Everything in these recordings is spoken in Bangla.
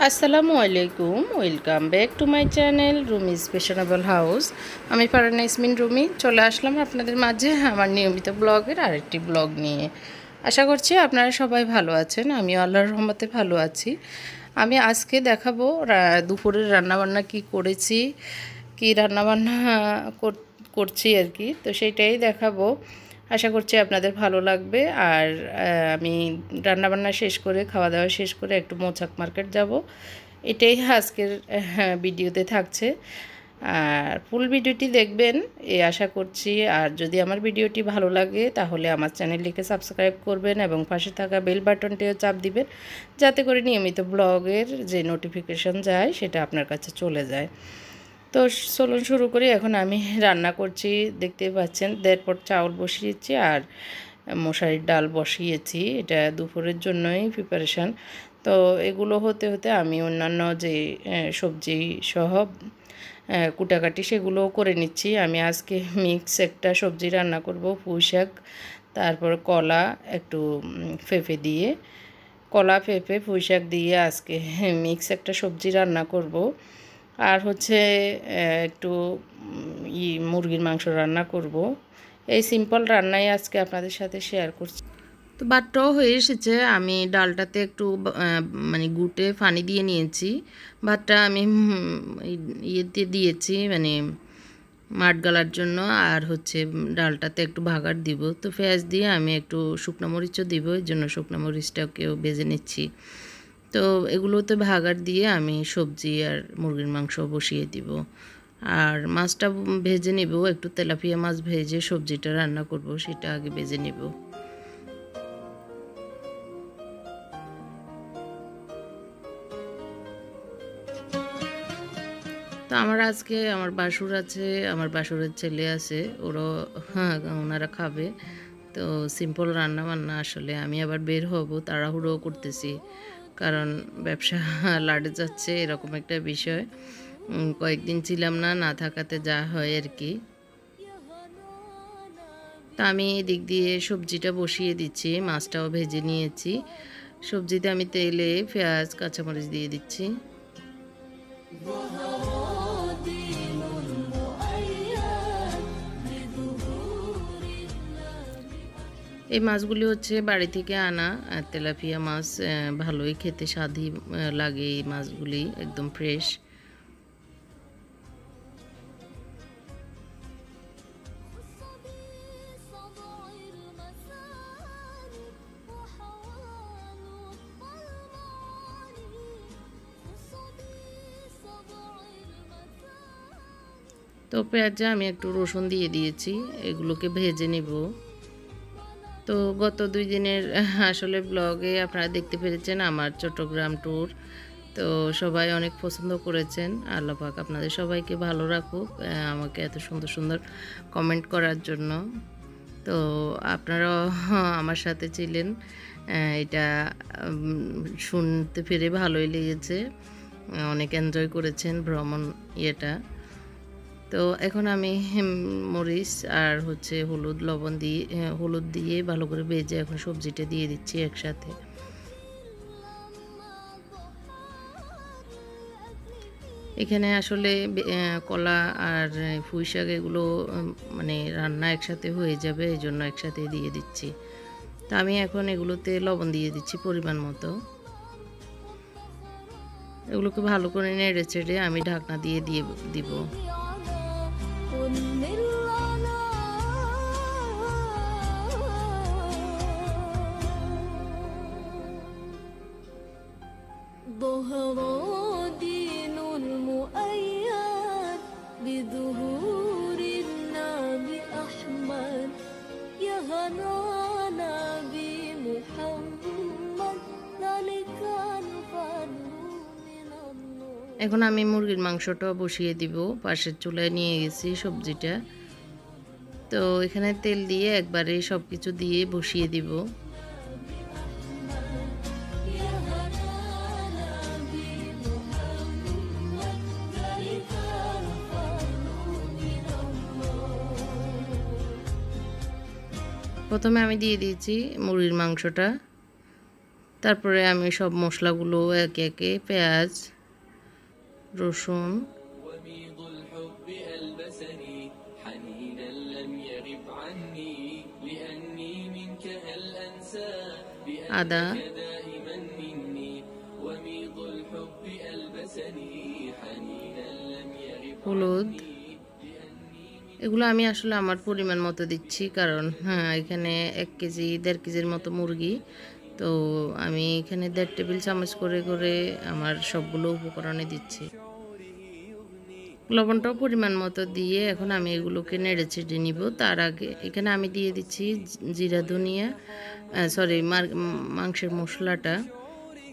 আসসালামু আলাইকুম, welcome back to my channel Rumi's fashionable house. আমি ফারহানা ইয়াসমিন রুমি চলে আসলাম আপনাদের মাঝে আমার নিয়মিত ব্লগের আরেকটি ব্লগ নিয়ে। আশা করছি আপনারা সবাই ভালো আছেন, আমিও আল্লাহর রহমতে ভালো আছি। আমি আজকে দেখাবো দুপুরের রান্নাবান্না কি করেছি, কি রান্নাবান্না করছি আর কি, তো সেইটাই দেখাবো। আশা করছি আপনাদের ভালো লাগবে। আর আমি রান্নাবান্না শেষ করে, খাওয়া দাওয়া শেষ করে একটু মৌচাক মার্কেট যাব, এটাই আজকের ভিডিওতে থাকছে। আর ফুল ভিডিওটি দেখবেন এই আশা করছি। আর যদি আমার ভিডিওটি ভালো লাগে তাহলে আমার চ্যানেলটিকে সাবস্ক্রাইব করবেন এবং পাশে থাকা বেল বাটনটিও চাপ দিবেন, যাতে করে নিয়মিত ব্লগের যে নোটিফিকেশন যায় সেটা আপনার কাছে চলে যায়। তো চলুন শুরু করি। এখন আমি রান্না করছি, দেখতেই পাচ্ছেন। এরপর চাউল বসিয়েছি আর মশারির ডাল বসিয়েছি, এটা দুপুরের জন্যই প্রিপারেশান। তো এগুলো হতে হতে আমি অন্যান্য যে সবজি সহ কুটাকাটি সেগুলো করে নিচ্ছি। আমি আজকে মিক্স একটা সবজি রান্না করব, পুঁই শাক, তারপর কলা একটু পেঁপে দিয়ে, কলা পেঁপে পুঁই শাক দিয়ে আজকে মিক্স একটা সবজি রান্না করব। আর হচ্ছে একটু মুরগির মাংস রান্না করব। এই সিম্পল রান্নাই আজকে আপনাদের সাথে শেয়ার করছি। তো ভাতটাও হয়ে এসেছে, আমি ডালটাতে একটু মানে গুটে পানি দিয়ে নিয়েছি। ভাতটা আমি ইয়েতে দিয়েছি, মানে মাঠ গালার জন্য। আর হচ্ছে ডালটাতে একটু ভাগার দিব, তো পেঁয়াজ দিয়ে আমি একটু শুকনো মরিচও দিব, এই জন্য শুকনো মরিচটাকেও ভেজে নিচ্ছি। তো এগুলোতে ভাগার দিয়ে আমি সবজি আর মুরগির মাংস বসিয়ে দিব। আর মাছটা ভেজে নিব, একটু তেলাপিয়া মাছ ভেজে সবজিটা রান্না করব, সেটা আগে ভেজে নিব। তো আমার আজকে আমার বাসুর আছে, আমার বাসুরের ছেলে আছে, ওনারা খাবে। তো সিম্পল রান্না বান্না আসলে। আমি আবার বের হব, তাড়াহুড়ো করতেছি, কারণ ব্যবসা লাড়ে যাচ্ছে, এরকম একটা বিষয়। কয়েকদিন ছিলাম না, না থাকাতে যা হয় আর কি। তা আমি এদিক দিয়ে সবজিটা বসিয়ে দিচ্ছি, মাছটাও ভেজে নিয়েছি। সবজিতে আমি তেলে পেঁয়াজ কাঁচামরিচ দিয়ে দিচ্ছি। এই মাছগুলি হচ্ছে বাড়ি থেকে আনা তেলাপিয়া মাছ, ভালোই খেতে স্বাদই লাগে এই মাছগুলি, একদম ফ্রেশ। তো পেঁয়াজে আমি একটু রসুন দিয়ে দিয়েছি, এগুলোকে ভেজে নিব। তো গত 2 দিনের আসলে ব্লগে আপনারা দেখতে পেরেছেন আমার চট্টগ্রাম ট্যুর। তো সবাই অনেক পছন্দ করেছেন, আল্লাহ পাক আপনাদের সবাইকে ভালো রাখুক, আমাকে এত সুন্দর সুন্দর কমেন্ট করার জন্য। তো আপনারাও আমার সাথে ছিলেন, এটা শুনতে পেরে ভালোই লেগেছে, অনেক এনজয় করেছেন ভ্রমণ ইয়েটা। তো এখন আমি মরিচ আর হচ্ছে হলুদ দিয়ে ভালো করে ভেজে এখন সবজিটা দিয়ে দিচ্ছি একসাথে। এখানে আসলে কলা আর পুঁই শাক এগুলো মানে রান্না একসাথে হয়ে যাবে, এই জন্য একসাথে দিয়ে দিচ্ছি। তো আমি এখন এগুলোতে লবণ দিয়ে দিচ্ছি পরিমাণ মতো। এগুলোকে ভালো করে নেড়ে চেড়ে আমি ঢাকনা দিয়ে দিব। এখন আমি মুরগির মাংসটা বসিয়ে দিব, পাশের চুলায় নিয়ে গেছি সবজিটা। তো এখানে তেল দিয়ে একবারে সব কিছু দিয়ে বসিয়ে দিব। প্রথমে আমি দিয়ে দিয়েছি মুরগির মাংসটা, তারপরে আমি সব মশলাগুলো একে একে পেঁয়াজ, রসুন, আদা, হলুদ, এগুলো আমি আসলে আমার পরিমাণ মতো দিচ্ছি, কারণ হ্যাঁ এখানে 1 কেজি 1.5 কেজির মতো মুরগি, তো আমি এখানে 1.5 টেবিল চামচ করে করে আমার সবগুলো উপকরণে দিচ্ছি। লবণটাও পরিমাণ মতো দিয়ে এখন আমি এগুলোকে নেড়ে চেড়ে নিব। তার আগে এখানে আমি দিয়ে দিচ্ছি জিরা ধনিয়া, সরি মাংসের মশলাটা।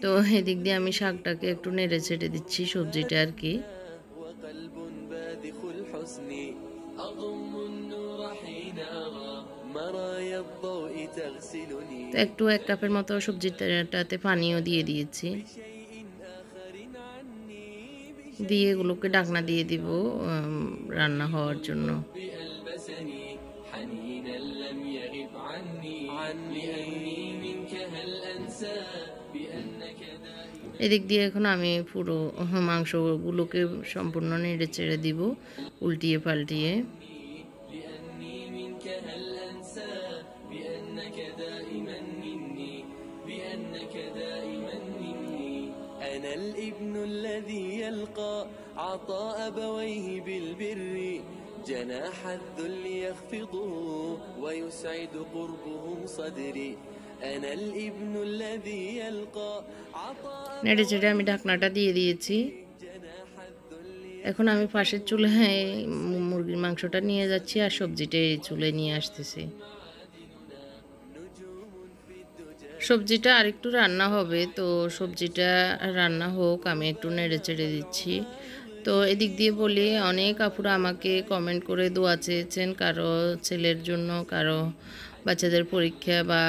তো এদিক দিয়ে আমি শাকটাকে একটু নেড়ে চেড়ে দিচ্ছি, সবজিটা আর কি। তো একটু 1 কাপের মতো সবজিটাতে পানিও দিয়ে দিয়েছি, দিয়ে এগুলোকে ঢাকনা দিয়ে দিব রান্না হওয়ার জন্য। এদিক দিয়ে এখন আমি পুরো মাংসগুলোকে সম্পূর্ণ নেড়ে চেড়ে দিব, উল্টিয়ে পাল্টিয়ে। أنا الابن الذي يلقى عطاء أبويه بالبر جناح الذل يخفضه ويسعد قربهم صدري أنا الابن الذي يلقى عطاء নেড়ে চেড়ে আমি ঢাকনাটা দিয়ে দিয়েছি। এখন আমি পাশের চুলায় মুরগির মাংসটা নিয়ে যাচ্ছি আর সবজিটা এই চুলায় নিয়ে আসতেছি। সবজিটা আরেকটু রান্না হবে, তো সবজিটা রান্না হোক, আমি একটু নেড়ে চেড়ে দিচ্ছি। তো এদিক দিয়ে বলি, অনেক আপুরা আমাকে কমেন্ট করে দোয়া চেয়েছেন, কারো ছেলের জন্য, কারো বাচ্চাদের পরীক্ষা, বা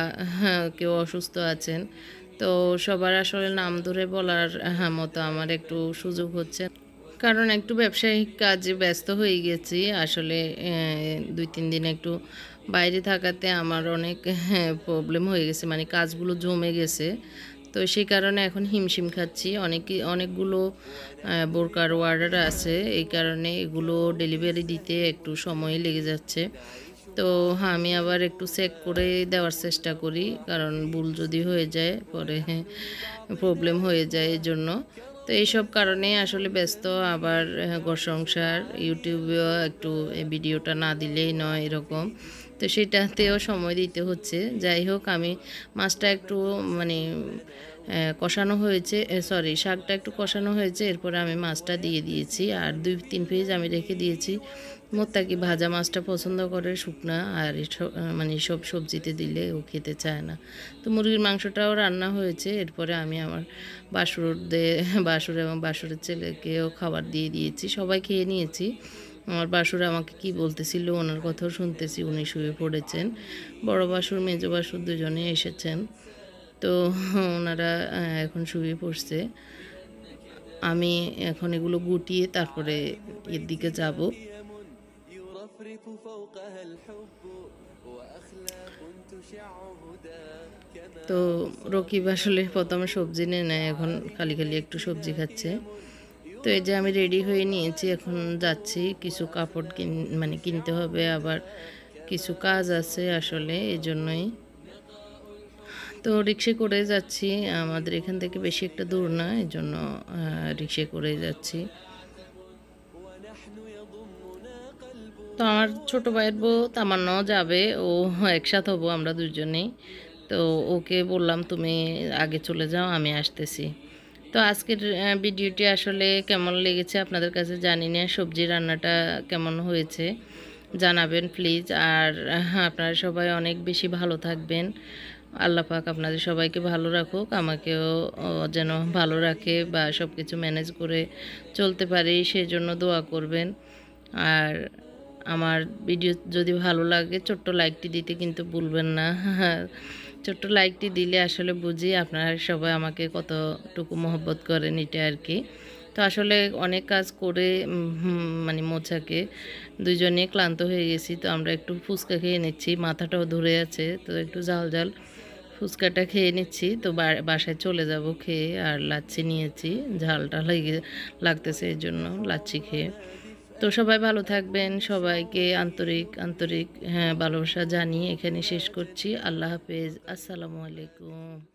কেউ অসুস্থ আছেন। তো সবার আসলে নাম ধরে বলার মতো আমার একটু সুযোগ হচ্ছে, কারণ একটু ব্যবসায়িক কাজে ব্যস্ত হয়ে গেছি। আসলে 2-3 দিন একটু বাইরে থাকাতে আমার অনেক প্রবলেম হয়ে গেছে, মানে কাজগুলো জমে গেছে। তো সেই কারণে এখন হিমশিম খাচ্ছি, অনেকগুলো বোরকার অর্ডার আছে, এই কারণে এগুলো ডেলিভারি দিতে একটু সময় লেগে যাচ্ছে। তো হ্যাঁ, আমি আবার একটু চেক করে দেওয়ার চেষ্টা করি, কারণ ভুল যদি হয়ে যায় পরে প্রবলেম হয়ে যায় এই জন্য। তো এইসব কারণে আসলে ব্যস্ত, আবার ঘর সংসার, ইউটিউবেও একটু ভিডিওটা না দিলেই নয় এরকম, তো সেটাতেও সময় দিতে হচ্ছে। যাই হোক, আমি মাছটা একটু মানে কষানো হয়েছে, সরি শাকটা একটু কষানো হয়েছে, এরপরে আমি মাছটা দিয়ে দিয়েছি, আর 2-3 পিস আমি রেখে দিয়েছি। মোত্তাকি ভাজা মাছটা পছন্দ করে, শুকনা, আর মানে সব সবজিতে দিলে ও খেতে চায় না। তো মুরগির মাংসটাও রান্না হয়েছে, এরপরে আমি আমার বাসুর এবং বাসুরের ছেলেকেও খাবার দিয়ে দিয়েছি, সবাই খেয়ে নিয়েছি। আমার বাসুর আমাকে কি বলতেছিল, ওনার কথাও শুনতেছি, উনি শুয়ে পড়েছেন। বড় বাসুর মেজ বাসুর দুজনে এসেছেন, তো ওনারা এখন শুয়ে পড়ছে। আমি এখন এগুলো গুটিয়ে তারপরে এর দিকে যাব। তো রকিব আসলে প্রথমে সবজি নিয়ে নেয়, এখন খালি খালি একটু সবজি খাচ্ছে। তো এই যে আমি রেডি হয়ে নিয়েছি, এখন যাচ্ছি, কিছু কাপড় মানে কিনতে হবে, আবার কিছু কাজ আছে আসলে, এই জন্যই। তো রিক্সা করে যাচ্ছি, আমাদের এখান থেকে বেশি একটা দূর না, এই জন্য রিক্সা করে যাচ্ছি। তো আমার ছোটো ভাইয়ের বউ তামান্নাও যাবে, ও একসাথে হবো আমরা দুজনেই। তো ওকে বললাম তুমি আগে চলে যাও, আমি আসতেছি। তো আজকের ভিডিওটি আসলে কেমন লেগেছে আপনাদের কাছে জানি না, সবজি রান্নাটা কেমন হয়েছে জানাবেন প্লিজ। আর আপনারা সবাই অনেক বেশি ভালো থাকবেন, আল্লাহ পাক আপনাদের সবাইকে ভালো রাখুক, আমাকেও যেন ভালো রাখে, বা সব কিছু ম্যানেজ করে চলতে পারি সেজন্য দোয়া করবেন। আর আমার ভিডিও যদি ভালো লাগে ছোট্ট লাইকটি দিতে কিন্তু ভুলবেন না। ছোট্ট লাইকটি দিলে আসলে বুঝি আপনারা সবাই আমাকে কতটুকু মহব্বত করেন, এটা আর কি। তো আসলে অনেক কাজ করে মানে মোছাকে দুইজনে ক্লান্ত হয়ে গেছি, তো আমরা একটু ফুচকা খেয়ে নিচ্ছি, মাথাটাও ধরে আছে, তো একটু ঝাল ঝাল ফুচকাটা খেয়ে নিচ্ছি। তো বাসায় চলে যাব খেয়ে, আর লাচ্ছি নিয়েছি, ঝালটা লাগতেছে এই জন্য লাচ্ছি খেয়ে। তো সবাই ভালো থাকবেন, সবাইকে আন্তরিক আন্তরিক ভালোবাসা জানিয়ে এখানে শেষ করছি। আল্লাহ হাফেজ, আসসালামু আলাইকুম।